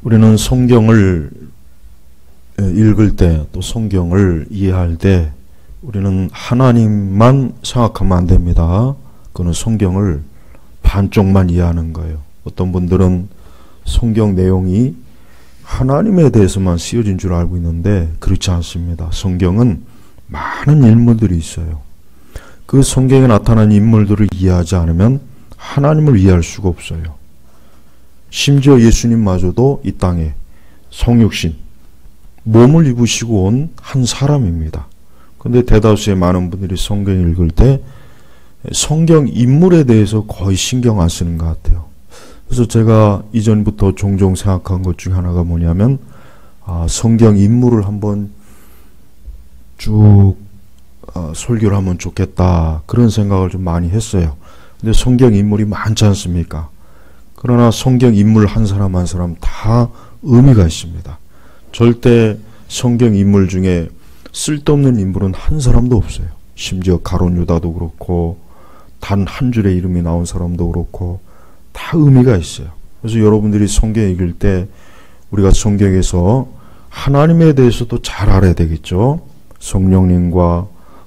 우리는 성경을 읽을 때, 또 성경을 이해할 때 우리는 하나님만 생각하면 안 됩니다. 그는 성경을 반쪽만 이해하는 거예요. 어떤 분들은 성경 내용이 하나님에 대해서만 쓰여진 줄 알고 있는데 그렇지 않습니다. 성경은 많은 인물들이 있어요. 그 성경에 나타난 인물들을 이해하지 않으면 하나님을 이해할 수가 없어요. 심지어 예수님마저도 이 땅에 성육신, 몸을 입으시고 온 한 사람입니다. 그런데 대다수의 많은 분들이 성경을 읽을 때 성경 인물에 대해서 거의 신경 안 쓰는 것 같아요. 그래서 제가 이전부터 종종 생각한 것 중에 하나가 뭐냐면 성경 인물을 한번 쭉 설교를 하면 좋겠다, 그런 생각을 좀 많이 했어요. 근데 성경 인물이 많지 않습니까? 그러나 성경 인물 한 사람 한 사람 다 의미가 있습니다. 절대 성경 인물 중에 쓸데없는 인물은 한 사람도 없어요. 심지어 가룟 유다도 그렇고 단 한 줄의 이름이 나온 사람도 그렇고 다 의미가 있어요. 그래서 여러분들이 성경 읽을 때 우리가 성경에서 하나님에 대해서도 잘 알아야 되겠죠. 성령님과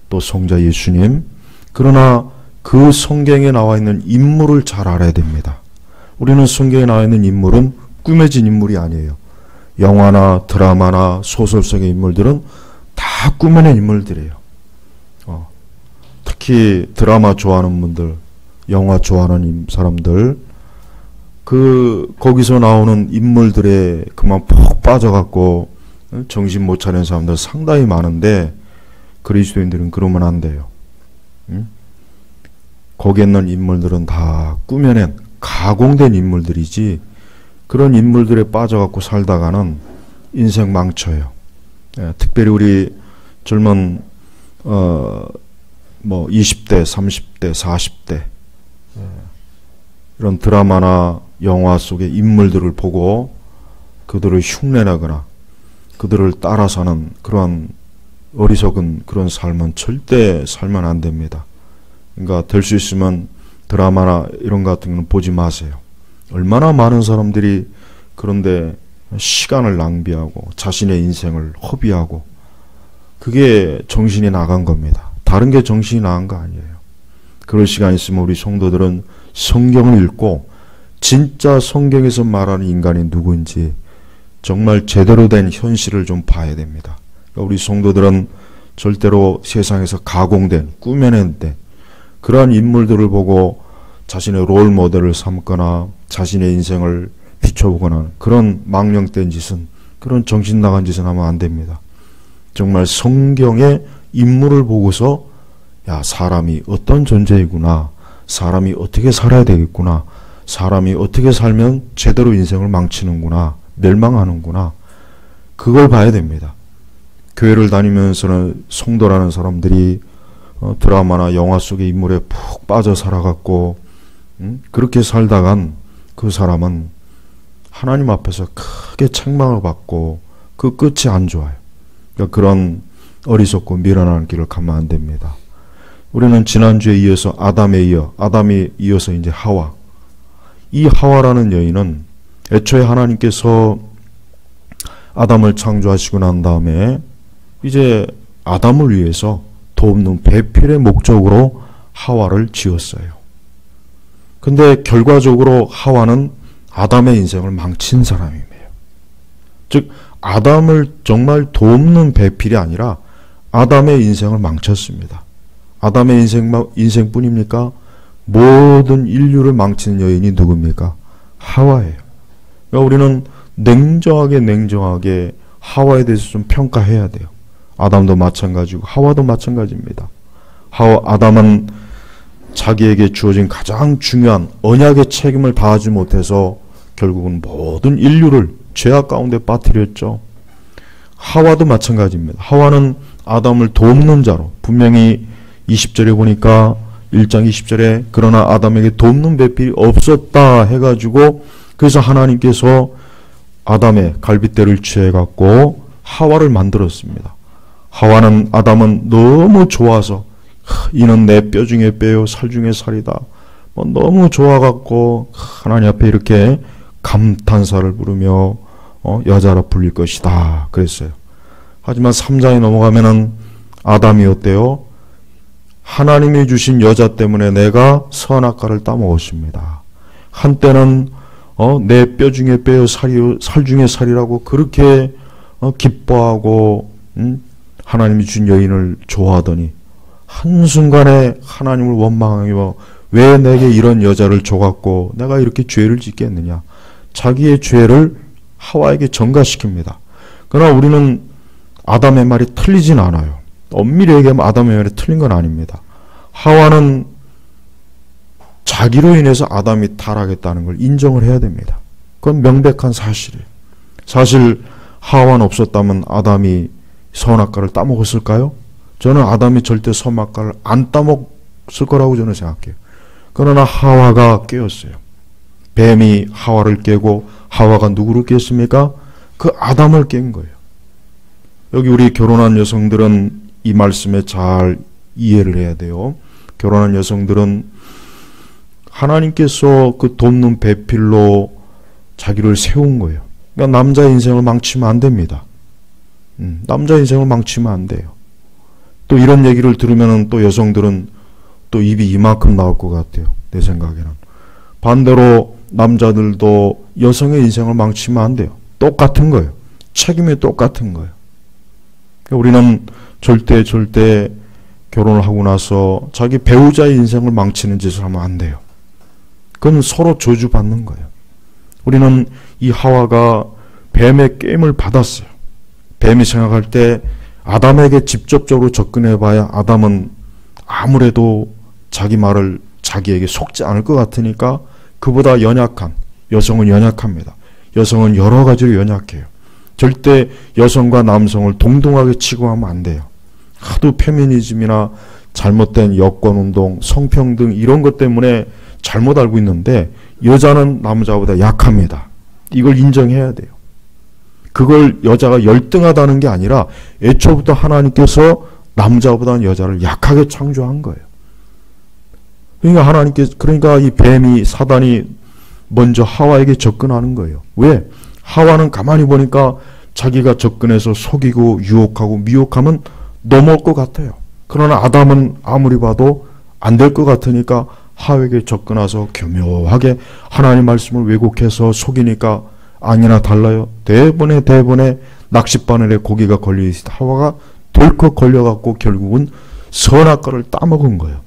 또 성자 예수님. 그러나 그 성경에 나와 있는 인물을 잘 알아야 됩니다. 우리는 성경에 나와 있는 인물은 꾸며진 인물이 아니에요. 영화나 드라마나 소설 속의 인물들은 다 꾸며낸 인물들이에요. 특히 드라마 좋아하는 분들, 영화 좋아하는 사람들, 거기서 나오는 인물들에 그만 푹 빠져갖고 정신 못 차리는 사람들 상당히 많은데 그리스도인들은 그러면 안 돼요. 거기에 있는 인물들은 다 꾸며낸 가공된 인물들이지, 그런 인물들에 빠져갖고 살다가는 인생 망쳐요. 특별히 우리 젊은 20대, 30대, 40대 이런 드라마나 영화 속의 인물들을 보고 그들을 흉내내거나 그들을 따라 사는 그런 어리석은 그런 삶은 절대 살면 안 됩니다. 그러니까 될 수 있으면 드라마나 이런 것 같은 건 보지 마세요. 얼마나 많은 사람들이 그런데 시간을 낭비하고 자신의 인생을 허비하고, 그게 정신이 나간 겁니다. 다른 게 정신이 나간 거 아니에요. 그럴 시간 있으면 우리 성도들은 성경을 읽고 진짜 성경에서 말하는 인간이 누구인지 정말 제대로 된 현실을 좀 봐야 됩니다. 그러니까 우리 성도들은 절대로 세상에서 가공된, 꾸며낸 그러한 인물들을 보고 자신의 롤 모델을 삼거나 자신의 인생을 비춰보거나 그런 망령된 짓은, 그런 정신 나간 짓은 하면 안 됩니다. 정말 성경의 인물을 보고서 사람이 어떤 존재이구나, 사람이 어떻게 살아야 되겠구나, 사람이 어떻게 살면 제대로 인생을 망치는구나, 멸망하는구나, 그걸 봐야 됩니다. 교회를 다니면서는 성도라는 사람들이 드라마나 영화 속의 인물에 푹 빠져 살아갔고 그렇게 살다간 그 사람은 하나님 앞에서 크게 책망을 받고 그 끝이 안 좋아요. 그러니까 그런 어리석고 미련한 길을 가면 안 됩니다. 우리는 지난주에 이어서 아담이 이어서 이제 하와. 이 하와라는 여인은 애초에 하나님께서 아담을 창조하시고 난 다음에 이제 아담을 위해서 돕는 배필의 목적으로 하와를 지었어요. 근데 결과적으로 하와는 아담의 인생을 망친 사람이에요. 즉 아담을 정말 돕는 배필이 아니라 아담의 인생을 망쳤습니다. 아담의 인생뿐입니까? 모든 인류를 망치는 여인이 누굽니까? 하와예요. 그러니까 우리는 냉정하게 하와에 대해서 좀 평가해야 돼요. 아담도 마찬가지고 하와도 마찬가지입니다. 아담은 자기에게 주어진 가장 중요한 언약의 책임을 다하지 못해서 결국은 모든 인류를 죄악 가운데 빠뜨렸죠. 하와도 마찬가지입니다. 하와는 아담을 돕는 자로, 분명히 20절에 보니까 1장 20절에 그러나 아담에게 돕는 배필이 없었다 해가지고, 그래서 하나님께서 아담의 갈빗대를 취해갖고 하와를 만들었습니다. 아담은 너무 좋아서 이는 내 뼈 중에 뼈요 살 중에 살이다, 너무 좋아갖고 하나님 앞에 이렇게 감탄사를 부르며 여자라 불릴 것이다 그랬어요. 하지만 3장에 넘어가면은 아담이 어때요? 하나님이 주신 여자 때문에 내가 선악과를 따먹었습니다. 한때는 내 뼈 중에 뼈요 살 중에 살이라고 그렇게 기뻐하고 하나님이 준 여인을 좋아하더니 한순간에 하나님을 원망하며 왜 내게 이런 여자를 줘갖고 내가 이렇게 죄를 짓겠느냐. 자기의 죄를 하와에게 전가시킵니다. 그러나 우리는 아담의 말이 틀리진 않아요. 엄밀히 얘기하면 아담의 말이 틀린 건 아닙니다. 하와는 자기로 인해서 아담이 타락했다는 걸 인정을 해야 됩니다. 그건 명백한 사실이에요. 사실 하와는 없었다면 아담이 선악과를 따먹었을까요? 저는 아담이 절대 선악과를 안 따먹었을 거라고 저는 생각해요. 그러나 하와가 깨었어요. 뱀이 하와를 깨고 하와가 누구를 깼습니까? 그 아담을 깬 거예요. 여기 우리 결혼한 여성들은 이 말씀에 잘 이해를 해야 돼요. 결혼한 여성들은 하나님께서 그 돕는 배필로 자기를 세운 거예요. 그러니까 남자 인생을 망치면 안 됩니다. 남자 인생을 망치면 안 돼요. 또 이런 얘기를 들으면 또 여성들은 또 입이 이만큼 나올 것 같아요. 내 생각에는. 반대로 남자들도 여성의 인생을 망치면 안 돼요. 똑같은 거예요. 책임이 똑같은 거예요. 우리는 절대 결혼을 하고 나서 자기 배우자의 인생을 망치는 짓을 하면 안 돼요. 그건 서로 저주받는 거예요. 우리는 이 하와가 뱀의 게임을 받았어요. 뱀이 생각할 때 아담에게 직접적으로 접근해봐야 아담은 아무래도 자기 말을 자기에게 속지 않을 것 같으니까 그보다 연약한, 여성은 연약합니다. 여성은 여러 가지로 연약해요. 절대 여성과 남성을 동등하게 취급하면 안 돼요. 하도 페미니즘이나 잘못된 여권운동, 성평등 이런 것 때문에 잘못 알고 있는데 여자는 남자보다 약합니다. 이걸 인정해야 돼요. 그걸 여자가 열등하다는 게 아니라 애초부터 하나님께서 남자보다는 여자를 약하게 창조한 거예요. 그러니까 이 뱀이 사단이 먼저 하와에게 접근하는 거예요. 왜? 하와는 가만히 보니까 자기가 접근해서 속이고 유혹하고 미혹하면 넘어올 것 같아요. 그러나 아담은 아무리 봐도 안 될 것 같으니까 하와에게 접근해서 교묘하게 하나님 말씀을 왜곡해서 속이니까 아니나 달라요. 대번에 낚싯바늘에 고기가 걸려있을 때 하와가 덜컥 걸려갖고 결국은 선악과를 따먹은 거예요.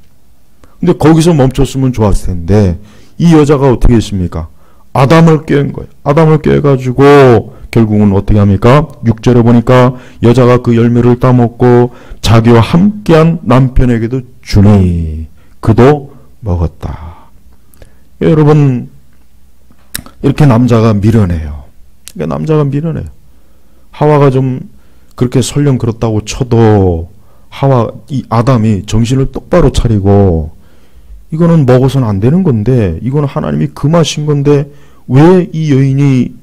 근데 거기서 멈췄으면 좋았을 텐데 이 여자가 어떻게 했습니까? 아담을 깬 거예요. 아담을 깨가지고 결국은 어떻게 합니까? 6절에 보니까 여자가 그 열매를 따먹고 자기와 함께한 남편에게도 주니 그도 먹었다. 여러분 이렇게 남자가 미련해요. 그러니까 남자가 미련해요. 하와가 좀 그렇게 설령 그렇다고 쳐도 이 아담이 정신을 똑바로 차리고 이거는 먹어서는 안 되는 건데 이거는 하나님이 금하신 건데 왜 이 여인이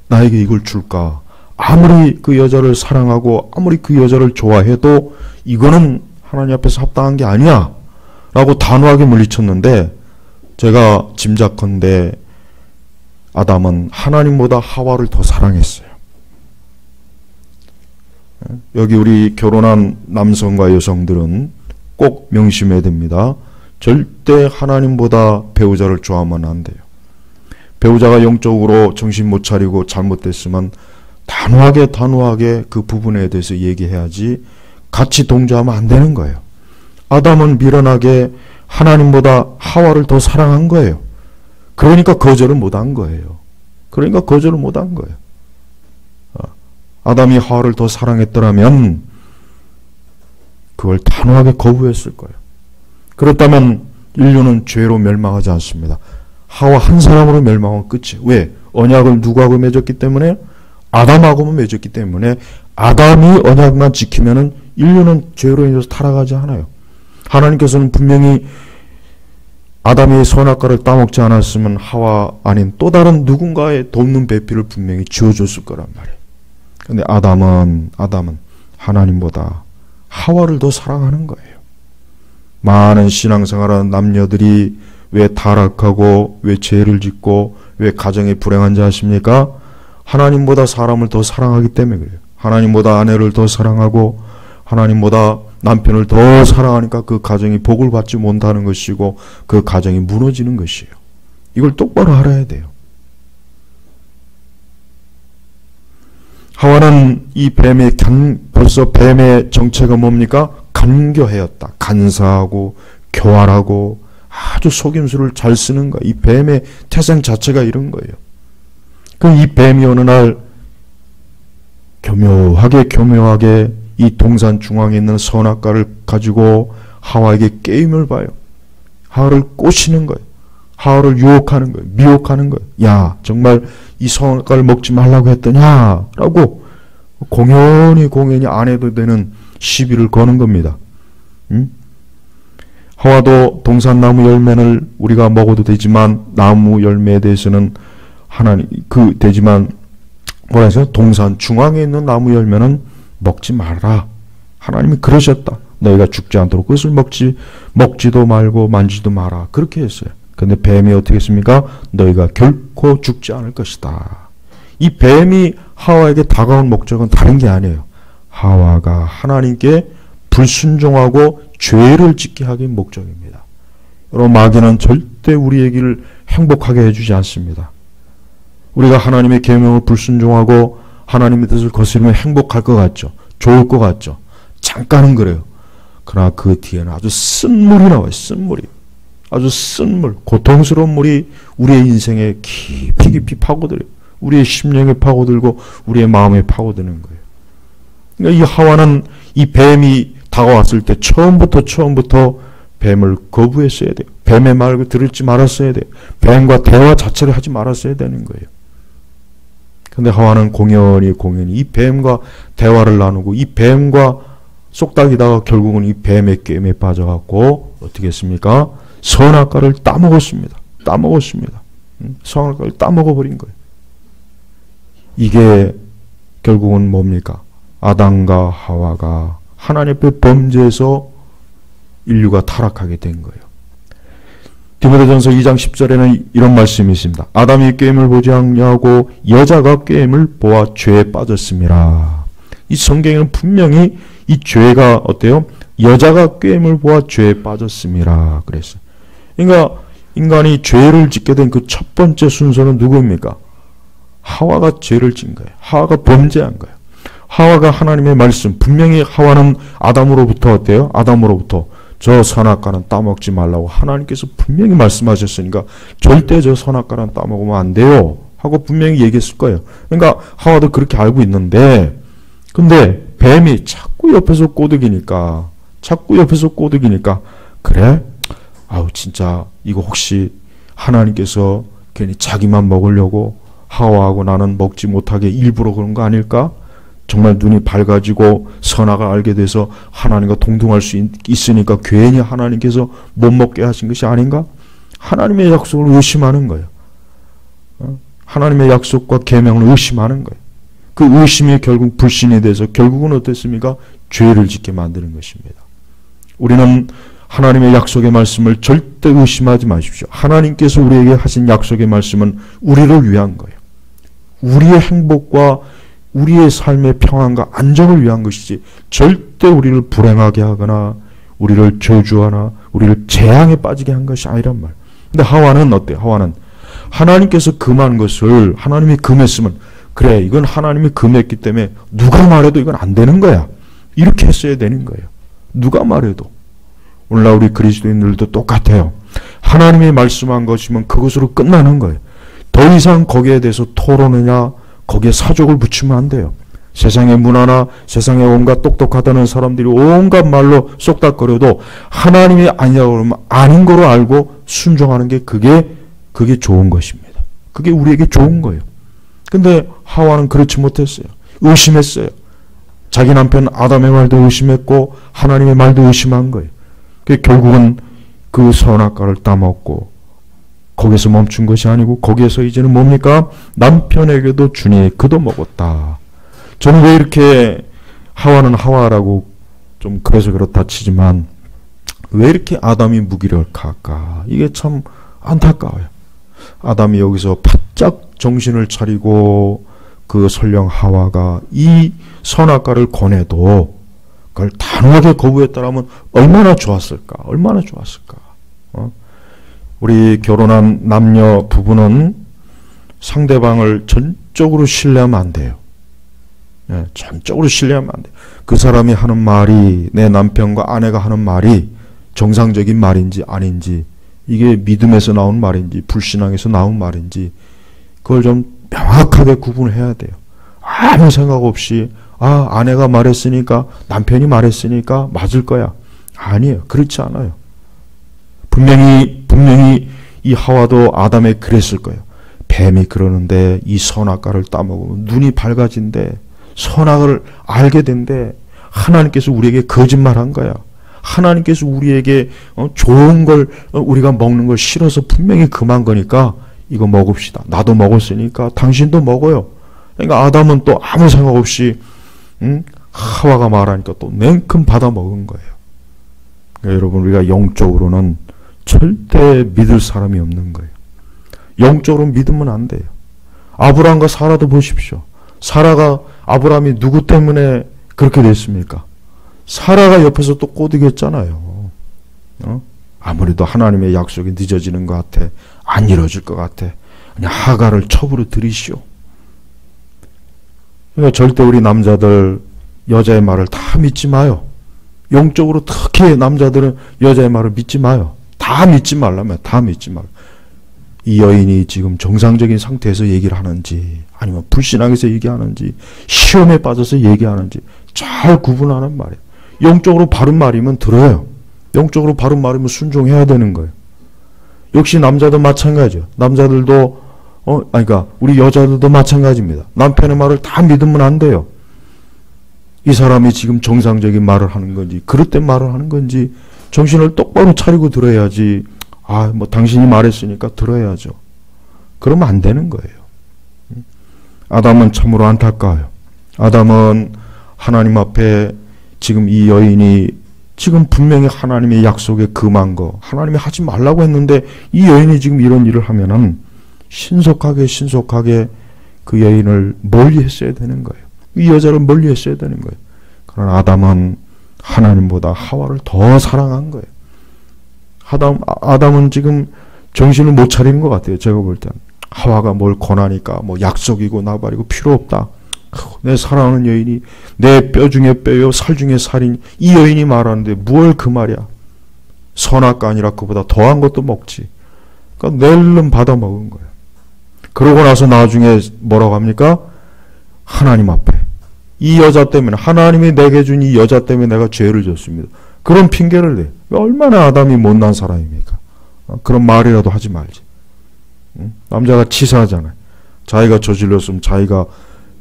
나에게 이걸 줄까? 아무리 그 여자를 사랑하고 아무리 그 여자를 좋아해도 이거는 하나님 앞에서 합당한 게 아니야 라고 단호하게 물리쳤는데 제가 짐작컨대 아담은 하나님보다 하와를 더 사랑했어요. 여기 우리 결혼한 남성과 여성들은 꼭 명심해야 됩니다. 절대 하나님보다 배우자를 좋아하면 안 돼요. 배우자가 영적으로 정신 못 차리고 잘못됐으면 단호하게 그 부분에 대해서 얘기해야지 같이 동조하면 안 되는 거예요. 아담은 미련하게 하나님보다 하와를 더 사랑한 거예요. 그러니까 거절을 못한 거예요. 아담이 하와를 더 사랑했더라면 그걸 단호하게 거부했을 거예요. 그렇다면 인류는 죄로 멸망하지 않습니다. 하와 한 사람으로 멸망은 끝이에요. 왜? 언약을 누구하고 맺었기 때문에? 아담하고만 맺었기 때문에 아담이 언약만 지키면은 인류는 죄로 인해서 타락하지 않아요. 하나님께서는 분명히 아담이 선악과를 따먹지 않았으면 하와 아닌 또 다른 누군가의 돕는 배필을 분명히 지어줬을 거란 말이에요. 근데 아담은 하나님보다 하와를 더 사랑하는 거예요. 많은 신앙생활하는 남녀들이 왜 타락하고 왜 죄를 짓고 왜 가정이 불행한지 아십니까? 하나님보다 사람을 더 사랑하기 때문에 그래요. 하나님보다 아내를 더 사랑하고 하나님보다 남편을 더 사랑하니까 그 가정이 복을 받지 못하는 것이고 그 가정이 무너지는 것이에요. 이걸 똑바로 알아야 돼요. 하와는 이 벌써 뱀의 정체가 뭡니까? 간교하였다. 간사하고 교활하고 아주 속임수를 잘 쓰는 거야. 이 뱀의 태생 자체가 이런 거예요. 이 뱀이 어느 날 교묘하게 이 동산 중앙에 있는 선악과를 가지고 하와에게 게임을 봐요. 하와를 꼬시는 거예요. 하와를 유혹하는 거예요. 미혹하는 거예요. 야, 정말 이 선악과를 먹지 말라고 했더냐? 라고 공연히 안 해도 되는 시비를 거는 겁니다. 하와도 동산나무 열매를 우리가 먹어도 되지만 나무 열매에 대해서는 되지만 뭐라 해서 동산 중앙에 있는 나무 열매는 먹지 말아라. 하나님이 그러셨다. 너희가 죽지 않도록 그것을 먹지도 말고 만지도 마라. 그렇게 했어요. 근데 뱀이 어떻게 했습니까? 너희가 결코 죽지 않을 것이다. 이 뱀이 하와에게 다가온 목적은 다른 게 아니에요. 하와가 하나님께 불순종하고 죄를 짓게 하기 목적입니다. 여러분, 마귀는 절대 우리에게 행복하게 해주지 않습니다. 우리가 하나님의 계명을 불순종하고 하나님의 뜻을 거스르면 행복할 것 같죠. 좋을 것 같죠. 잠깐은 그래요. 그러나 그 뒤에는 아주 쓴 물이 나와요. 쓴 물이. 아주 쓴 물, 고통스러운 물이 우리의 인생에 깊이 파고들어요. 우리의 심령에 파고들고 우리의 마음에 파고드는 거예요. 그러니까 이 하와는 이 뱀이 다가왔을 때 처음부터 뱀을 거부했어야 돼요. 뱀의 말을 들을지 말았어야 돼요. 뱀과 대화 자체를 하지 말았어야 되는 거예요. 근데 하와는 공연히 이 뱀과 대화를 나누고 이 뱀과 쏙닥이다가 결국은 이 뱀의 게임에 빠져갖고 어떻게 했습니까? 선악과를 따먹었습니다. 선악과를 따먹어버린 거예요. 이게 결국은 뭡니까? 아담과 하와가 하나님 앞에 범죄해서 인류가 타락하게 된 거예요. 디모데전서 2장 10절에는 이런 말씀이 있습니다. 아담이 게임을 보지 않냐고 여자가 게임을 보아 죄에 빠졌습니다. 이 성경에는 분명히 이 죄가 어때요? 여자가 게임을 보아 죄에 빠졌습니다. 그랬어요. 그러니까 인간이 죄를 짓게 된 그 첫 번째 순서는 누구입니까? 하와가 죄를 진 거예요. 하와가 범죄한 거예요. 하와가 하나님의 말씀, 분명히 하와는 아담으로부터 어때요? 아담으로부터 저 선악과는 따먹지 말라고 하나님께서 분명히 말씀하셨으니까 절대 저 선악과는 따먹으면 안 돼요 하고 분명히 얘기했을 거예요. 그러니까 하와도 그렇게 알고 있는데, 근데 뱀이 자꾸 옆에서 꼬드기니까 그래? 아우 진짜 이거 혹시 하나님께서 괜히 자기만 먹으려고 하와하고 나는 먹지 못하게 일부러 그런 거 아닐까? 정말 눈이 밝아지고 선악을 알게 돼서 하나님과 동등할 수 있으니까 괜히 하나님께서 못 먹게 하신 것이 아닌가? 하나님의 약속을 의심하는 거예요. 하나님의 약속과 계명을 의심하는 거예요. 그 의심이 결국 불신이 돼서 결국은 어땠습니까? 죄를 짓게 만드는 것입니다. 우리는 하나님의 약속의 말씀을 절대 의심하지 마십시오. 하나님께서 우리에게 하신 약속의 말씀은 우리를 위한 거예요. 우리의 행복과 우리의 삶의 평안과 안정을 위한 것이지 절대 우리를 불행하게 하거나 우리를 저주하나 우리를 재앙에 빠지게 한 것이 아니란 말. 근데 하와는 어때요? 하와는 하나님께서 금한 것을 하나님이 금했으면 그래 이건 하나님이 금했기 때문에 누가 말해도 이건 안 되는 거야. 이렇게 했어야 되는 거예요. 누가 말해도. 오늘날 우리 그리스도인들도 똑같아요. 하나님이 말씀한 것이면 그것으로 끝나는 거예요. 더 이상 거기에 대해서 토론하냐 거기에 사족을 붙이면 안 돼요. 세상의 문화나 세상에 온갖 똑똑하다는 사람들이 온갖 말로 쏙닥거려도 하나님이 아니라고 그러면 아닌 거로 알고 순종하는 게 그게 좋은 것입니다. 그게 우리에게 좋은 거예요. 근데 하와는 그렇지 못했어요. 의심했어요. 자기 남편 아담의 말도 의심했고 하나님의 말도 의심한 거예요. 결국은 그 선악과를 따먹고 거기서 멈춘 것이 아니고 거기에서 이제는 뭡니까? 남편에게도 주니 그도 먹었다. 저는 왜 이렇게 하와는 하와라고 좀 그래서 그렇다 치지만 왜 이렇게 아담이 무기력할까? 이게 참 안타까워요. 아담이 여기서 바짝 정신을 차리고 그 설령 하와가 이 선악과를 권해도 그걸 단호하게 거부했다라면 얼마나 좋았을까? 얼마나 좋았을까? 우리 결혼한 남녀 부부는 상대방을 전적으로 신뢰하면 안 돼요. 전적으로 신뢰하면 안 돼요. 그 사람이 하는 말이, 내 남편과 아내가 하는 말이 정상적인 말인지 아닌지, 이게 믿음에서 나온 말인지 불신앙에서 나온 말인지, 그걸 좀 명확하게 구분을 해야 돼요. 아무 생각 없이 아내가 말했으니까, 남편이 말했으니까 맞을 거야. 아니에요. 그렇지 않아요. 분명히 이 하와도 아담에 그랬을 거예요. 뱀이 그러는데 이 선악과를 따먹으면 눈이 밝아진대. 선악을 알게 된대. 하나님께서 우리에게 거짓말한 거야. 하나님께서 우리에게 좋은 걸 우리가 먹는 걸 싫어서 분명히 금한 거니까 이거 먹읍시다. 나도 먹었으니까 당신도 먹어요. 그러니까 아담은 또 아무 생각 없이 하와가 말하니까 또 냉큼 받아 먹은 거예요. 그러니까 여러분, 우리가 영적으로는 절대 믿을 사람이 없는 거예요. 영적으로 믿으면 안 돼요. 아브라함과 사라도 보십시오. 사라가, 아브라함이 누구 때문에 그렇게 됐습니까? 사라가 옆에서 또 꼬드겼잖아요. 아무래도 하나님의 약속이 늦어지는 것 같아. 안 이루어질 것 같아. 그냥 하가를 첩으로 들이시오. 그러니까 절대 우리 남자들 여자의 말을 다 믿지 마요. 영적으로 특히 남자들은 여자의 말을 믿지 마요. 다 믿지 말라면 다 믿지 말라. 이 여인이 지금 정상적인 상태에서 얘기를 하는지 아니면 불신앙에서 얘기하는지 시험에 빠져서 얘기하는지 잘 구분하는 말이에요. 영적으로 바른 말이면 들어요. 영적으로 바른 말이면 순종해야 되는 거예요. 역시 남자도 마찬가지예요. 남자들도 그러니까 우리 여자들도 마찬가지입니다. 남편의 말을 다 믿으면 안 돼요. 이 사람이 지금 정상적인 말을 하는 건지 그릇된 말을 하는 건지 정신을 똑바로 차리고 들어야지. 당신이 말했으니까 들어야죠. 그러면 안 되는 거예요. 아담은 참으로 안타까워요. 아담은 하나님 앞에 지금 이 여인이 지금 분명히 하나님의 약속에 금한 거, 하나님이 하지 말라고 했는데 이 여인이 지금 이런 일을 하면은 신속하게 그 여인을 멀리 했어야 되는 거예요. 이 여자를 멀리 했어야 되는 거예요. 그러나 아담은 하나님보다 하와를 더 사랑한 거예요. 아담은 지금 정신을 못 차리는 것 같아요. 제가 볼 때는. 하와가 뭘 권하니까 약속이고 나발이고 필요 없다. 내 사랑하는 여인이 내 뼈 중에 뼈요 살 중에 살이니 이 여인이 말하는데 뭘 그 말이야. 선악과 아니라 그보다 더한 것도 먹지. 그러니까 낼름 받아 먹은 거예요. 그러고 나서 나중에 뭐라고 합니까? 하나님 앞에 이 여자 때문에, 하나님이 내게 준 이 여자 때문에 내가 죄를 졌습니다. 그런 핑계를 내. 얼마나 아담이 못난 사람입니까? 그런 말이라도 하지 말지. 남자가 치사하잖아요. 자기가 저질렀으면 자기가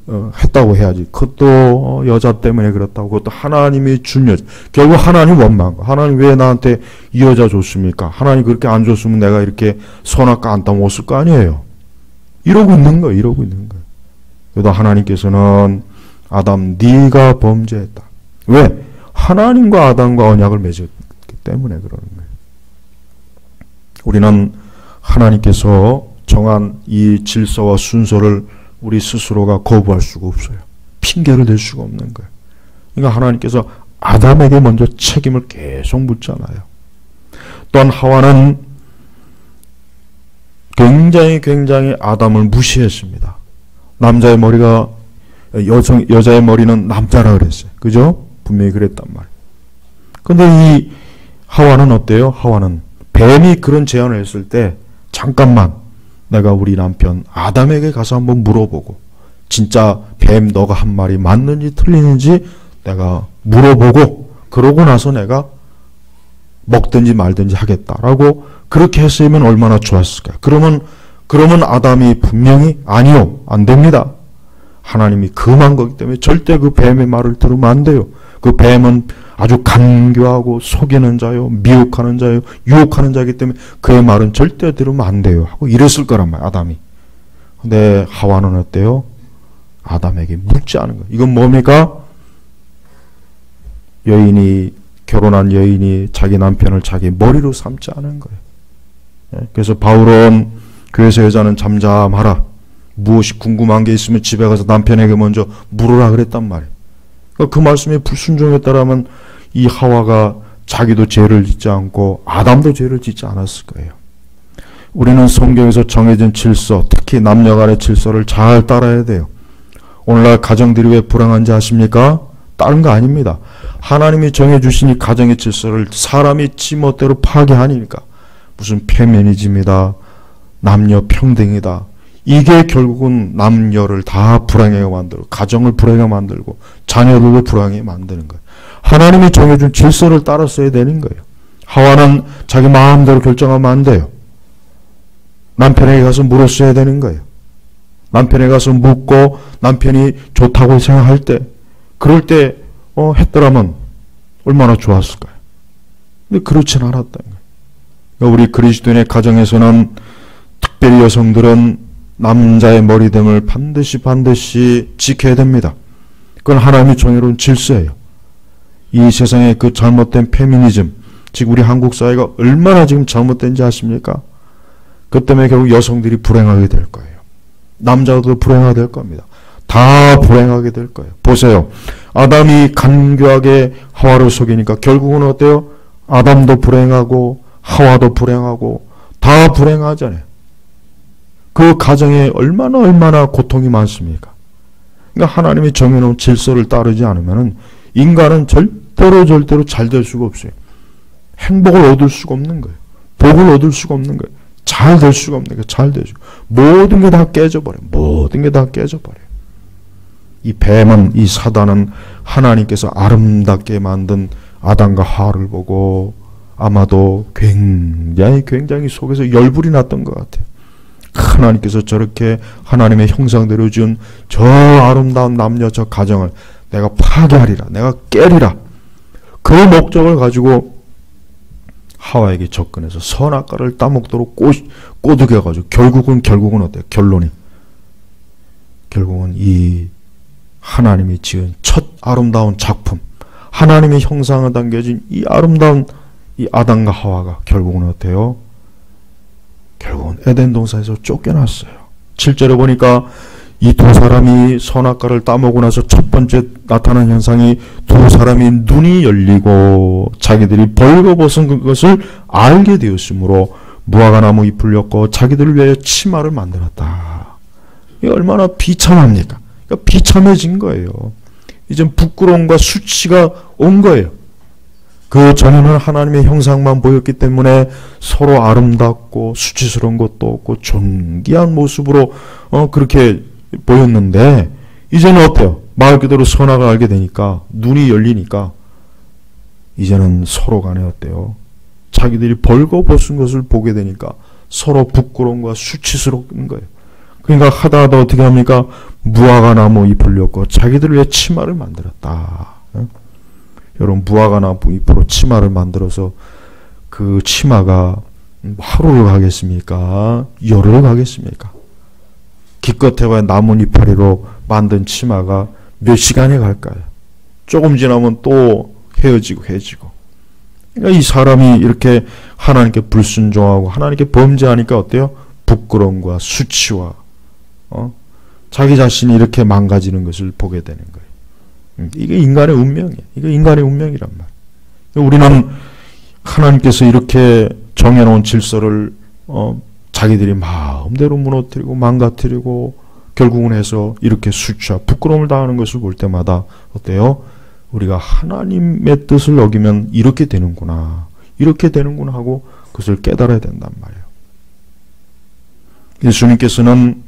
했다고 해야지. 그것도 여자 때문에 그렇다고. 그것도 하나님이 준 여자. 결국 하나님 원망한 거. 하나님 왜 나한테 이 여자 줬습니까? 하나님 그렇게 안 줬으면 내가 이렇게 선악과 안 따먹었을 거 아니에요. 이러고 있는 거예요. 그래도 하나님께서는 아담 네가 범죄했다. 왜? 하나님과 아담과 언약을 맺었기 때문에 그러는 거예요. 우리는 하나님께서 정한 이 질서와 순서를 우리 스스로가 거부할 수가 없어요. 핑계를 댈 수가 없는 거예요. 그러니까 하나님께서 아담에게 먼저 책임을 계속 묻잖아요. 또한 하와는 굉장히 아담을 무시했습니다. 남자의 머리가 여자의 머리는 남자라 그랬어요. 그죠? 분명히 그랬단 말이에요. 근데 이 하와는 어때요? 하와는 뱀이 그런 제안을 했을 때 잠깐만 내가 우리 남편 아담에게 가서 한번 물어보고 진짜 뱀 너가 한 말이 맞는지 틀리는지 내가 물어보고 그러고 나서 내가 먹든지 말든지 하겠다라고 그렇게 했으면 얼마나 좋았을까요? 그러면 아담이 분명히 아니요, 안 됩니다. 하나님이 금한 거기 때문에 절대 그 뱀의 말을 들으면 안 돼요. 그 뱀은 아주 간교하고 속이는 자요, 미혹하는 자요, 유혹하는 자이기 때문에 그의 말은 절대 들으면 안 돼요 하고 이랬을 거란 말이에요, 아담이. 근데 하와는 어때요? 아담에게 묻지 않은 거예요. 이건 뭡니까? 결혼한 여인이 자기 남편을 자기 머리로 삼지 않은 거예요. 그래서 바울은 교회에서 여자는 잠잠하라. 무엇이 궁금한 게 있으면 집에 가서 남편에게 먼저 물으라 그랬단 말이에요. 그러니까 그 말씀에 불순종했다라면 이 하와가 자기도 죄를 짓지 않고 아담도 죄를 짓지 않았을 거예요. 우리는 성경에서 정해진 질서, 특히 남녀 간의 질서를 잘 따라야 돼요. 오늘날 가정들이 왜 불행한지 아십니까? 다른 거 아닙니다. 하나님이 정해주신 이 가정의 질서를 사람이 지멋대로 파괴하니까 무슨 페미니즘이다, 남녀 평등이다. 이게 결국은 남녀를 다 불행하게 만들고 가정을 불행하게 만들고 자녀들도 불행하게 만드는 거예요. 하나님이 정해준 질서를 따랐어야 되는 거예요. 하와는 자기 마음대로 결정하면 안 돼요. 남편에게 가서 물었어야 되는 거예요. 남편에게 가서 묻고 남편이 좋다고 생각할 때 그럴 때 했더라면 얼마나 좋았을까요? 근데 그렇진 않았다는 거예요. 그러니까 우리 그리스도인의 가정에서는 특별히 여성들은 남자의 머리됨을 반드시 지켜야 됩니다. 그건 하나님이 정해놓은 질서예요. 이 세상의 그 잘못된 페미니즘, 즉 우리 한국 사회가 얼마나 지금 잘못된지 아십니까? 그 때문에 결국 여성들이 불행하게 될 거예요. 남자도 불행하게 될 겁니다. 다 불행하게 될 거예요. 보세요. 아담이 간교하게 하와를 속이니까 결국은 어때요? 아담도 불행하고 하와도 불행하고 다 불행하잖아요. 그 가정에 얼마나 고통이 많습니까? 그러니까 하나님이 정해놓은 질서를 따르지 않으면 인간은 절대로 잘 될 수가 없어요. 행복을 얻을 수가 없는 거예요. 복을 얻을 수가 없는 거예요. 잘 될 수가 없는 거예요. 잘 될 수가. 모든 게 다 깨져버려요. 모든 게 다 깨져버려요. 이 뱀은, 이 사단은 하나님께서 아름답게 만든 아담과 하와를 보고 아마도 굉장히 속에서 열불이 났던 것 같아요. 하나님께서 저렇게 하나님의 형상대로 지은 저 아름다운 남녀 저 가정을 내가 파괴하리라, 내가 깨리라. 그 목적을 가지고 하와에게 접근해서 선악과를 따먹도록 꼬드겨가지고 결국은 어때요? 결론이 결국은 이 하나님이 지은 첫 아름다운 작품, 하나님의 형상을 담겨진 이 아름다운 이 아담과 하와가 결국은 어때요? 결국은 에덴 동산에서 쫓겨났어요. 7절에 보니까 이 두 사람이 선악과를 따먹고 나서 첫 번째 나타난 현상이 두 사람이 눈이 열리고 자기들이 벌거벗은 그것을 알게 되었으므로 무화과 나무 잎을 엮고 자기들을 위하여 치마를 만들었다. 이게 얼마나 비참합니까? 그러니까 비참해진 거예요. 이젠 부끄러움과 수치가 온 거예요. 그 전에는 하나님의 형상만 보였기 때문에 서로 아름답고 수치스러운 것도 없고 존귀한 모습으로 그렇게 보였는데 이제는 어때요? 말 그대로 선악을 알게 되니까 눈이 열리니까 이제는 서로 간에 어때요? 자기들이 벌거벗은 것을 보게 되니까 서로 부끄러움과 수치스러운 거예요. 그러니까 하다하다 어떻게 합니까? 무화과 나무 잎을 엮고 자기들을 위해 치마를 만들었다. 여러분 무화과 나무 잎으로 치마를 만들어서 그 치마가 하루를 가겠습니까? 열흘을 가겠습니까? 기껏해봐야 나무 이파리로 만든 치마가 몇 시간이 갈까요? 조금 지나면 또 헤어지고 그러니까 이 사람이 이렇게 하나님께 불순종하고 하나님께 범죄하니까 어때요? 부끄러움과 수치와 자기 자신이 이렇게 망가지는 것을 보게 되는 거예요. 이게 인간의 운명이에요. 이게 인간의 운명이란 말이에요. 우리는 하나님께서 이렇게 정해놓은 질서를 자기들이 마음대로 무너뜨리고 망가뜨리고 결국은 해서 이렇게 수치와 부끄러움을 당하는 것을 볼 때마다 어때요? 우리가 하나님의 뜻을 어기면 이렇게 되는구나 하고 그것을 깨달아야 된단 말이에요. 예수님께서는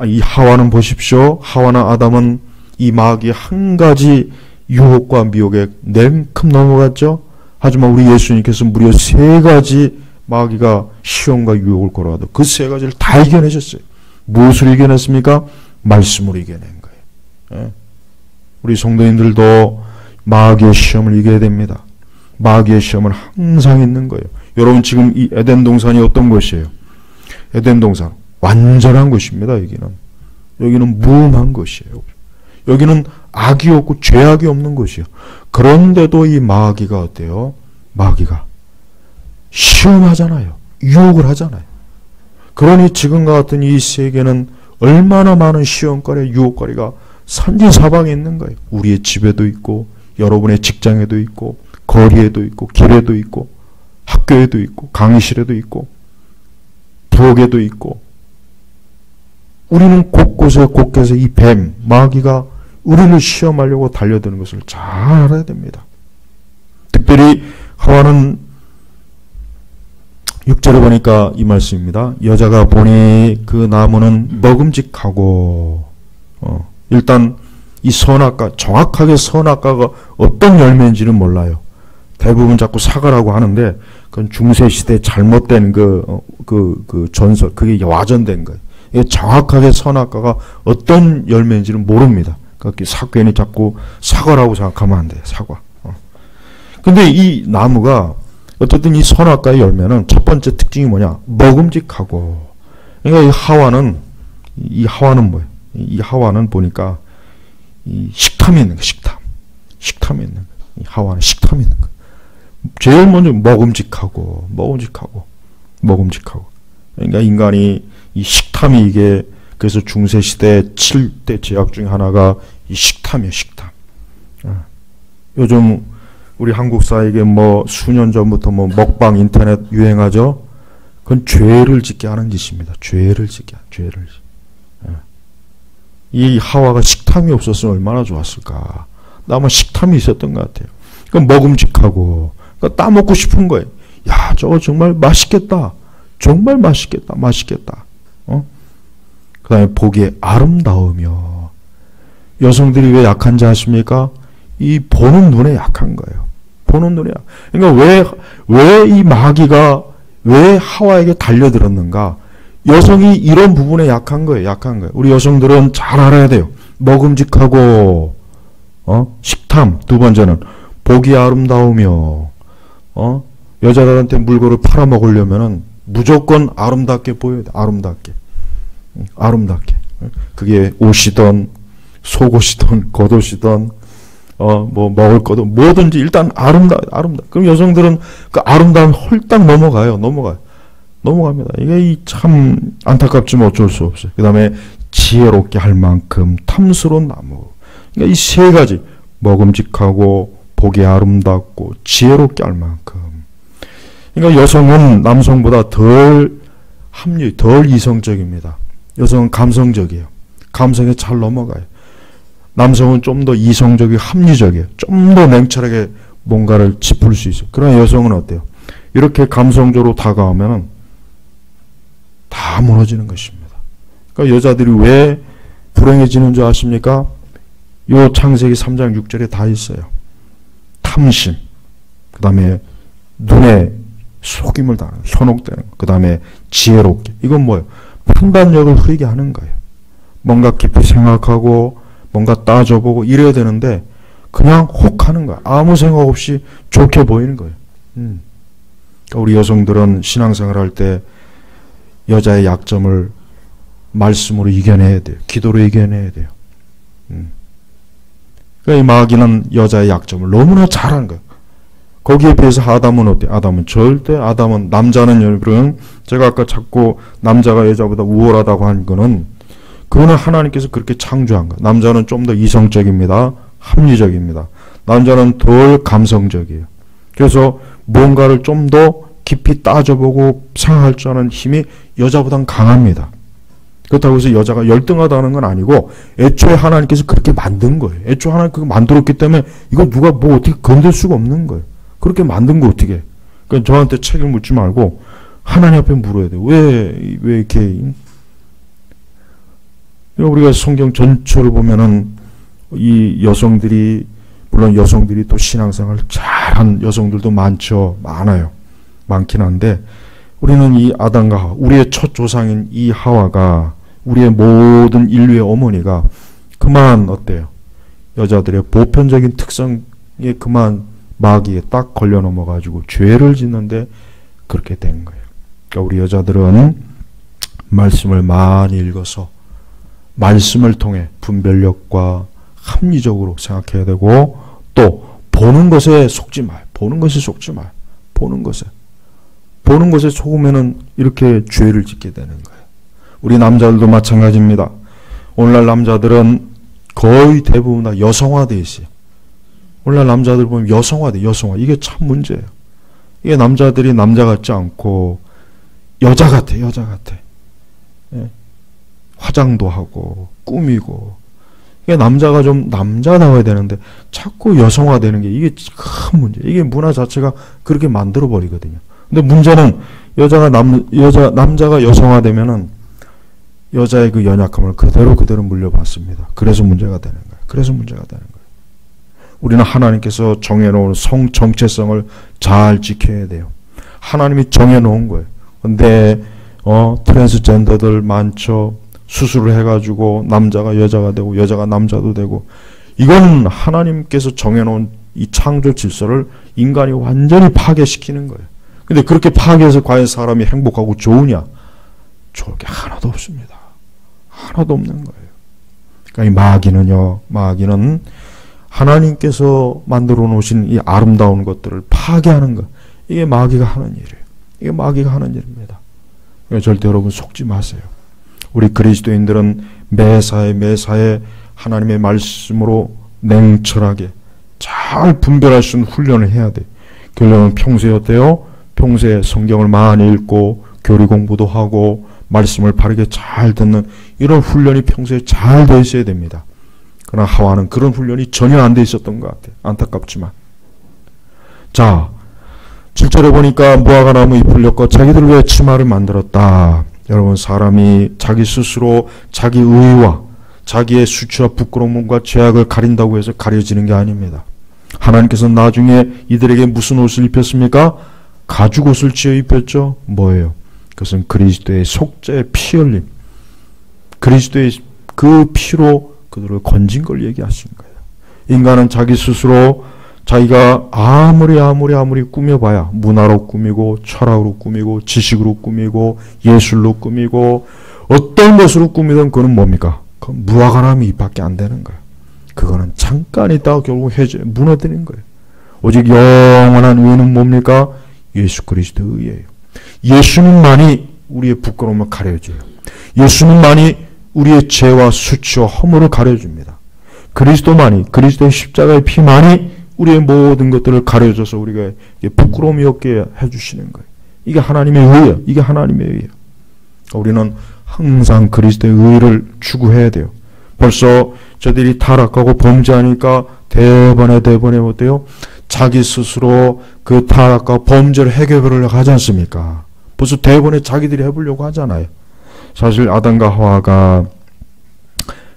이 하와는 보십시오. 하와나 아담은 이 마귀 한 가지 유혹과 미혹에 냉큼 넘어갔죠. 하지만 우리 예수님께서 무려 3가지 마귀가 시험과 유혹을 걸어와도 그 3가지를 다 이겨내셨어요. 무엇을 이겨냈습니까? 말씀으로 이겨낸 거예요. 우리 성도님들도 마귀의 시험을 이겨야 됩니다. 마귀의 시험은 항상 있는 거예요. 여러분 지금 이 에덴 동산이 어떤 곳이에요? 에덴 동산 완전한 곳입니다. 여기는 무음한 곳이에요. 여기는 악이 없고 죄악이 없는 곳이에요. 그런데도 이 마귀가 어때요? 마귀가 시험하잖아요. 유혹을 하잖아요. 그러니 지금과 같은 이 세계는 얼마나 많은 시험거리, 유혹거리가 산지사방에 있는 거예요. 우리의 집에도 있고, 여러분의 직장에도 있고, 거리에도 있고, 길에도 있고, 학교에도 있고, 강의실에도 있고, 부엌에도 있고. 우리는 곳곳에 이 뱀, 마귀가 우리를 시험하려고 달려드는 것을 잘 알아야 됩니다. 특별히 하와는 6절에 보니까 이 말씀입니다. 여자가 보니 그 나무는 먹음직하고, 일단 이 선악과, 정확하게 선악과가 어떤 열매인지는 몰라요. 대부분 자꾸 사과라고 하는데, 그건 중세시대 잘못된 그 전설, 그게 와전된 거예요. 이게 정확하게 선악과가 어떤 열매인지는 모릅니다. 그러니까 괜히 자꾸 사과라고 생각하면 안 돼요. 사과. 근데 이 나무가, 어쨌든 이 선악과의 열매는 첫 번째 특징이 뭐냐? 먹음직하고. 그러니까 이 하와는 뭐예요? 이 하와는 보니까 이 식탐이 있는 거예요. 식탐이 있는 거예요. 이 하와는 식탐이 있는 거예요. 제일 먼저 먹음직하고. 그러니까 인간이 이 식탐이 이게, 그래서 중세시대 7대 죄악 중에 하나가 이 식탐이에요, 식탐. 요즘 우리 한국 사회에 수년 전부터 먹방 인터넷 유행하죠? 그건 죄를 짓게 하는 짓입니다. 죄를 짓게. 이 하와가 식탐이 없었으면 얼마나 좋았을까. 아마 식탐이 있었던 것 같아요. 그러니까 먹음직하고, 그러니까 따먹고 싶은 거예요. 야, 저거 정말 맛있겠다. 정말 맛있겠다. 그 다음에 보기에 아름다우며. 여성들이 왜 약한지 아십니까? 이 보는 눈에 약한 거예요. 보는 눈에. 그러니까 왜 이 마귀가 왜 하와에게 달려들었는가? 여성이 이런 부분에 약한 거예요. 우리 여성들은 잘 알아야 돼요. 먹음직하고, 식탐. 두 번째는 보기 아름다우며, 여자들한테 물건을 팔아먹으려면은 무조건 아름답게 보여야 돼. 아름답게. 그게 옷이든, 속옷이든, 겉옷이든, 먹을 거든, 뭐든지 일단 아름다. 그럼 여성들은 그 아름다움 홀딱 넘어갑니다. 이게 참 안타깝지만 어쩔 수 없어요. 그 다음에 지혜롭게 할 만큼 탐스러운 나무. 그러니까 이 세 가지. 먹음직하고, 보기 아름답고, 지혜롭게 할 만큼. 그러니까 여성은 남성보다 덜 이성적입니다. 여성은 감성적이에요. 감성에 잘 넘어가요. 남성은 좀 더 이성적이고 합리적이에요. 좀 더 냉철하게 뭔가를 짚을 수 있어요. 그러나 여성은 어때요? 이렇게 감성적으로 다가오면 다 무너지는 것입니다. 그러니까 여자들이 왜 불행해지는 줄 아십니까? 요 창세기 3장 6절에 다 있어요. 탐심, 그 다음에 눈에 속임을 당하는, 현혹되는, 그 다음에 지혜롭게. 이건 뭐예요? 판단력을 흐리게 하는 거예요. 뭔가 깊이 생각하고 뭔가 따져보고 이래야 되는데 그냥 혹하는 거야. 아무 생각 없이 좋게 보이는 거예요. 그러니까 우리 여성들은 신앙생활 할 때 여자의 약점을 말씀으로 이겨내야 돼요. 기도로 이겨내야 돼요. 그러니까 이 마귀는 여자의 약점을 너무나 잘하는 거예요. 거기에 비해서 아담은 어때요? 아담은 남자는 여러분, 제가 아까 자꾸 남자가 여자보다 우월하다고 한 거는 그거는 하나님께서 그렇게 창조한 거예요. 남자는 좀 더 이성적입니다. 합리적입니다. 남자는 덜 감성적이에요. 그래서 뭔가를 좀 더 깊이 따져보고 생각할 줄 아는 힘이 여자보다는 강합니다. 그렇다고 해서 여자가 열등하다는 건 아니고 애초에 하나님께서 그렇게 만든 거예요. 애초에 하나님 그거 만들었기 때문에 이거 누가 뭐 어떻게 건들 수가 없는 거예요. 그렇게 만든 거 어떻게 해. 그러니까 저한테 책을 묻지 말고 하나님 앞에 물어야 돼요. 왜 이렇게. 우리가 성경 전체를 보면은 이 여성들이, 물론 여성들이 또 신앙생활 잘한 여성들도 많아요. 많긴 한데 우리는 이 아담과 하와, 우리의 첫 조상인 이 하와가, 우리의 모든 인류의 어머니가 그만 어때요? 여자들의 보편적인 특성에 그만 마귀에 딱 걸려 넘어가지고 죄를 짓는데 그렇게 된 거예요. 그러니까 우리 여자들은 말씀을 많이 읽어서 말씀을 통해 분별력과 합리적으로 생각해야 되고, 또 보는 것에 속지 마요. 보는 것에. 보는 것에 속으면은 이렇게 죄를 짓게 되는 거예요. 우리 남자들도 마찬가지입니다. 오늘날 남자들은 거의 대부분 다 여성화되어 있어요. 오늘날 남자들 보면 여성화. 이게 참 문제예요. 이게 남자들이 남자 같지 않고 여자 같아. 예. 화장도 하고 꾸미고. 이게 남자가 좀 남자다워야 되는데 자꾸 여성화되는 게 이게 큰 문제. 이게 문화 자체가 그렇게 만들어 버리거든요. 근데 문제는 남자가 여성화되면은 여자의 그 연약함을 그대로 물려받습니다. 그래서 문제가 되는 거예요. 우리는 하나님께서 정해놓은 성 정체성을 잘 지켜야 돼요. 하나님이 정해놓은 거예요. 근데 트랜스젠더들 많죠. 수술을 해가지고 남자가 여자가 되고 여자가 남자도 되고, 이건 하나님께서 정해놓은 이 창조 질서를 인간이 완전히 파괴시키는 거예요. 근데 그렇게 파괴해서 과연 사람이 행복하고 좋으냐? 좋을 게 하나도 없습니다. 하나도 없는 거예요. 그러니까 이 마귀는 하나님께서 만들어 놓으신 이 아름다운 것들을 파괴하는 것. 이게 마귀가 하는 일입니다. 절대 여러분 속지 마세요. 우리 그리스도인들은 매사에 하나님의 말씀으로 냉철하게 잘 분별할 수 있는 훈련을 해야 돼요. 결론은 평소에 어때요? 평소에 성경을 많이 읽고 교리 공부도 하고 말씀을 바르게 잘 듣는 이런 훈련이 평소에 잘 돼 있어야 됩니다. 그러나 하와는 그런 훈련이 전혀 안 돼 있었던 것 같아요. 안타깝지만. 자, 7절에 보니까 무화과 나무 잎을 엮어 자기들 위해 치마를 만들었다. 여러분, 사람이 자기 스스로 자기 의와 자기의 수치와 부끄러움과 죄악을 가린다고 해서 가려지는 게 아닙니다. 하나님께서 나중에 이들에게 무슨 옷을 입혔습니까? 가죽 옷을 지어 입혔죠. 뭐예요? 그것은 그리스도의 속죄의 피 흘림, 그리스도의 그 피로 그들을 건진 걸 얘기하신 거예요. 인간은 자기 스스로 자기가 아무리 꾸며봐야 문화로 꾸미고 철학으로 꾸미고 지식으로 꾸미고 예술로 꾸미고 어떤 것으로 꾸미든 그건 뭡니까? 그건 무화과나무 잎밖에 안 되는 거예요. 그거는 잠깐 있다가 결국 무너뜨리는 거예요. 오직 영원한 의는 뭡니까? 예수 그리스도의 의예요. 예수님만이 우리의 부끄러움을 가려줘요. 예수님만이 우리의 죄와 수치와 허물을 가려줍니다. 그리스도의 십자가의 피만이 우리의 모든 것들을 가려줘서 우리가 부끄러움이 없게 해주시는 거예요. 이게 하나님의 의예요. 우리는 항상 그리스도의 의를 추구해야 돼요. 벌써 저들이 타락하고 범죄하니까 대번에 어때요? 자기 스스로 그 타락과 범죄를 해결하려고 하지 않습니까? 벌써 대번에 자기들이 해보려고 하잖아요. 사실 아담과 하와가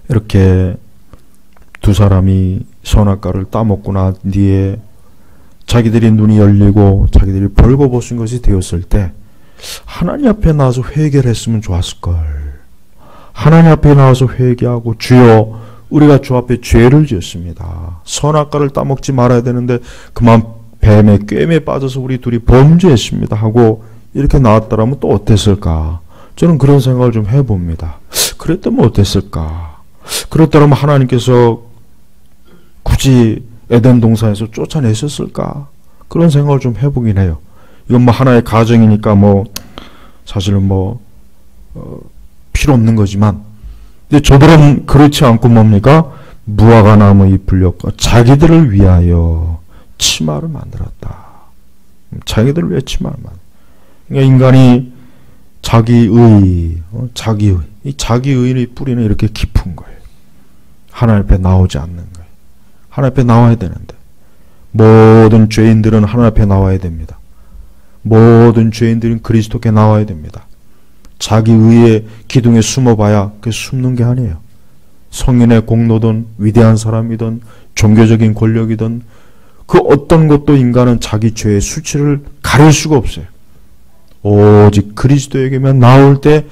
이렇게 두 사람이 선악과를 따먹고 난 뒤에 자기들이 눈이 열리고 자기들이 벌거벗은 것이 되었을 때 하나님 앞에 나와서 회개를 했으면 좋았을걸. 하나님 앞에 나와서 회개하고 주여 우리가 주 앞에 죄를 지었습니다. 선악과를 따먹지 말아야 되는데 그만 뱀의 꿰매에 빠져서 우리 둘이 범죄했습니다 하고 이렇게 나왔더라면 또 어땠을까? 저는 그런 생각을 좀 해봅니다. 그랬다면 어땠을까? 그랬더라면 하나님께서 굳이 에덴 동산에서 쫓아내셨을까? 그런 생각을 좀 해보긴 해요. 이건 하나의 가정이니까 사실은 필요 없는 거지만, 근데 저들은 그렇지 않고 뭡니까? 무화과 나무 잎을 엮어 자기들을 위하여 치마를 만들었다. 자기들을 위해 치마를 만들었다. 그러니까 인간이 자기의, 이 자기의의 뿌리는 이렇게 깊은 거예요. 하나님 앞에 나오지 않는 거예요. 하나님 앞에 나와야 되는데, 모든 죄인들은 하나님 앞에 나와야 됩니다. 모든 죄인들은 그리스도께 나와야 됩니다. 자기의의 기둥에 숨어봐야 그게 숨는 게 아니에요. 성인의 공로든 위대한 사람이든 종교적인 권력이든 그 어떤 것도 인간은 자기 죄의 수치를 가릴 수가 없어요. 오직 그리스도에게만 나올 때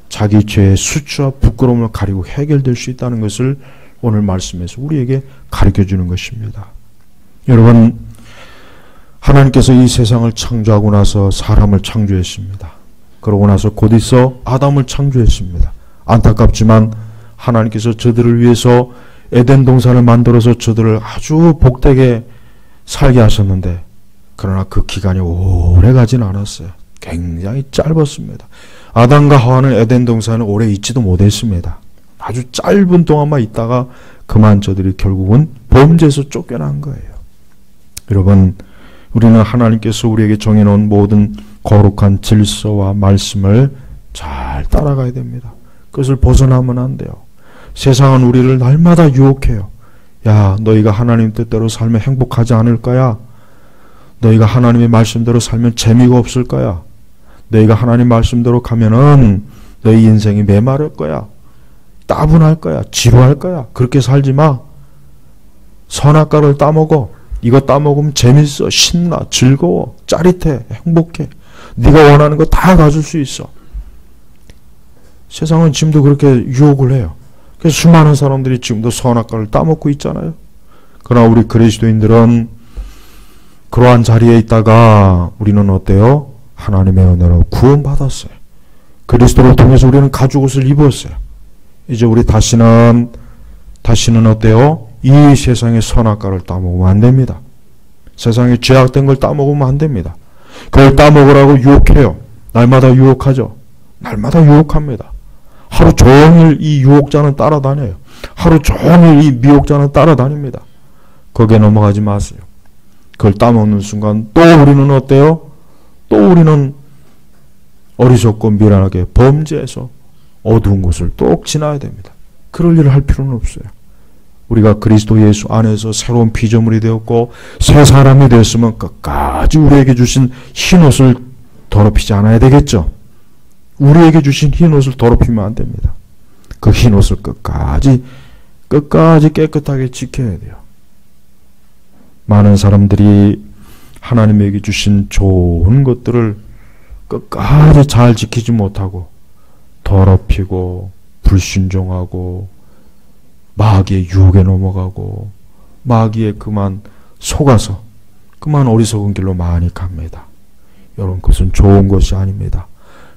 자기 죄의 수치와 부끄러움을 가리고 해결될 수 있다는 것을 오늘 말씀에서 우리에게 가르쳐주는 것입니다. 여러분, 하나님께서 이 세상을 창조하고 나서 사람을 창조했습니다. 그러고 나서 곧 있어 아담을 창조했습니다. 안타깝지만 하나님께서 저들을 위해서 에덴 동산을 만들어서 저들을 아주 복되게 살게 하셨는데, 그러나 그 기간이 오래 가진 않았어요. 굉장히 짧았습니다. 아담과 하와는 에덴 동산에 오래 있지도 못했습니다. 아주 짧은 동안만 있다가 그만 저들이 결국은 범죄에서 쫓겨난 거예요. 여러분, 우리는 하나님께서 우리에게 정해놓은 모든 거룩한 질서와 말씀을 잘 따라가야 됩니다. 그것을 벗어나면 안 돼요. 세상은 우리를 날마다 유혹해요. 야, 너희가 하나님 뜻대로 살면 행복하지 않을 거야. 너희가 하나님의 말씀대로 살면 재미가 없을 거야. 너희가 하나님 말씀대로 가면은 너희 인생이 메마를 거야. 따분할 거야. 지루할 거야. 그렇게 살지 마. 선악과를 따먹어. 이거 따먹으면 재밌어. 신나. 즐거워. 짜릿해. 행복해. 네가 원하는 거 다 가질 수 있어. 세상은 지금도 그렇게 유혹을 해요. 그래서 수많은 사람들이 지금도 선악과를 따먹고 있잖아요. 그러나 우리 그리스도인들은 그러한 자리에 있다가 우리는 어때요? 하나님의 은혜로 구원받았어요. 그리스도를 통해서 우리는 가죽옷을 입었어요. 이제 우리 다시는 어때요? 이 세상의 선악과를 따먹으면 안 됩니다. 세상에 죄악된 걸 따먹으면 안 됩니다. 그걸 따먹으라고 유혹해요. 날마다 유혹하죠. 날마다 유혹합니다. 하루 종일 이 유혹자는 따라다녀요. 하루 종일 이 미혹자는 따라다닙니다. 거기에 넘어가지 마세요. 그걸 따먹는 순간 또 우리는 어때요? 또 우리는 어리석고 미련하게 범죄해서 어두운 곳을 또 지나야 됩니다. 그럴 일을 할 필요는 없어요. 우리가 그리스도 예수 안에서 새로운 피조물이 되었고 새 사람이 되었으면 끝까지 우리에게 주신 흰옷을 더럽히지 않아야 되겠죠. 우리에게 주신 흰옷을 더럽히면 안 됩니다. 그 흰옷을 끝까지 깨끗하게 지켜야 돼요. 많은 사람들이 하나님에게 주신 좋은 것들을 끝까지 잘 지키지 못하고 더럽히고 불순종하고 마귀의 유혹에 넘어가고 마귀에 그만 속아서 그만 어리석은 길로 많이 갑니다. 여러분, 그것은 좋은 것이 아닙니다.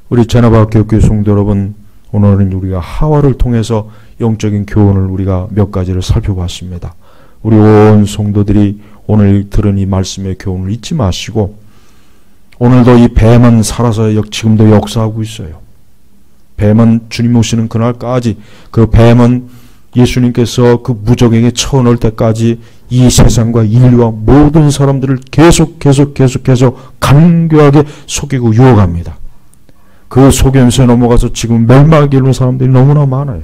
우리 제나바교회 성도 여러분, 오늘은 우리가 하와를 통해서 영적인 교훈을 우리가 몇 가지를 살펴봤습니다. 우리 온 성도들이 오늘 들은 이 말씀의 교훈을 잊지 마시고, 오늘도 이 뱀은 살아서 지금도 역사하고 있어요. 뱀은 주님 오시는 그날까지, 그 뱀은 예수님께서 그 무적에게 처넣을 때까지 이 세상과 인류와 모든 사람들을 계속해서 간교하게 속이고 유혹합니다. 그 속임수에 넘어가서 지금 멸망하게 이르는 사람들이 너무나 많아요.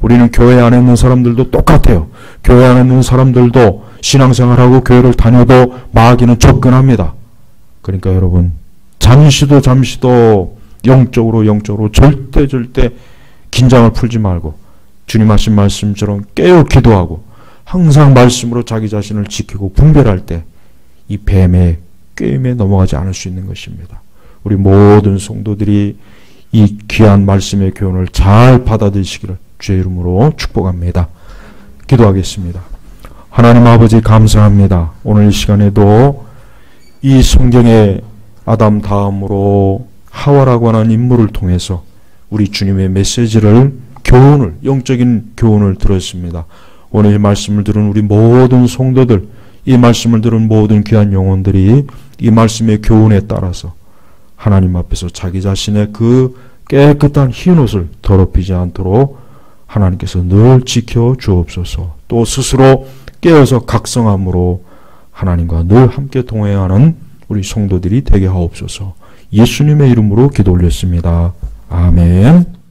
우리는 교회 안에 있는 사람들도 똑같아요. 교회 안에 있는 사람들도 신앙생활하고 교회를 다녀도 마귀는 접근합니다. 그러니까 여러분, 잠시도 영적으로 절대 긴장을 풀지 말고 주님 하신 말씀처럼 깨어 기도하고 항상 말씀으로 자기 자신을 지키고 분별할 때 이 뱀의 꾀임에 넘어가지 않을 수 있는 것입니다. 우리 모든 성도들이 이 귀한 말씀의 교훈을 잘 받아들이시기를 주의 이름으로 축복합니다. 기도하겠습니다. 하나님 아버지, 감사합니다. 오늘 이 시간에도 이 성경의 아담 다음으로 하와라고 하는 인물을 통해서 우리 주님의 메시지를, 교훈을, 영적인 교훈을 들었습니다. 오늘 이 말씀을 들은 우리 모든 성도들, 이 말씀을 들은 모든 귀한 영혼들이 이 말씀의 교훈에 따라서 하나님 앞에서 자기 자신의 그 깨끗한 흰옷을 더럽히지 않도록 하나님께서 늘 지켜 주옵소서. 또 스스로 깨어서 각성함으로 하나님과 늘 함께 동행하는 우리 성도들이 되게 하옵소서. 예수님의 이름으로 기도 올렸습니다. 아멘.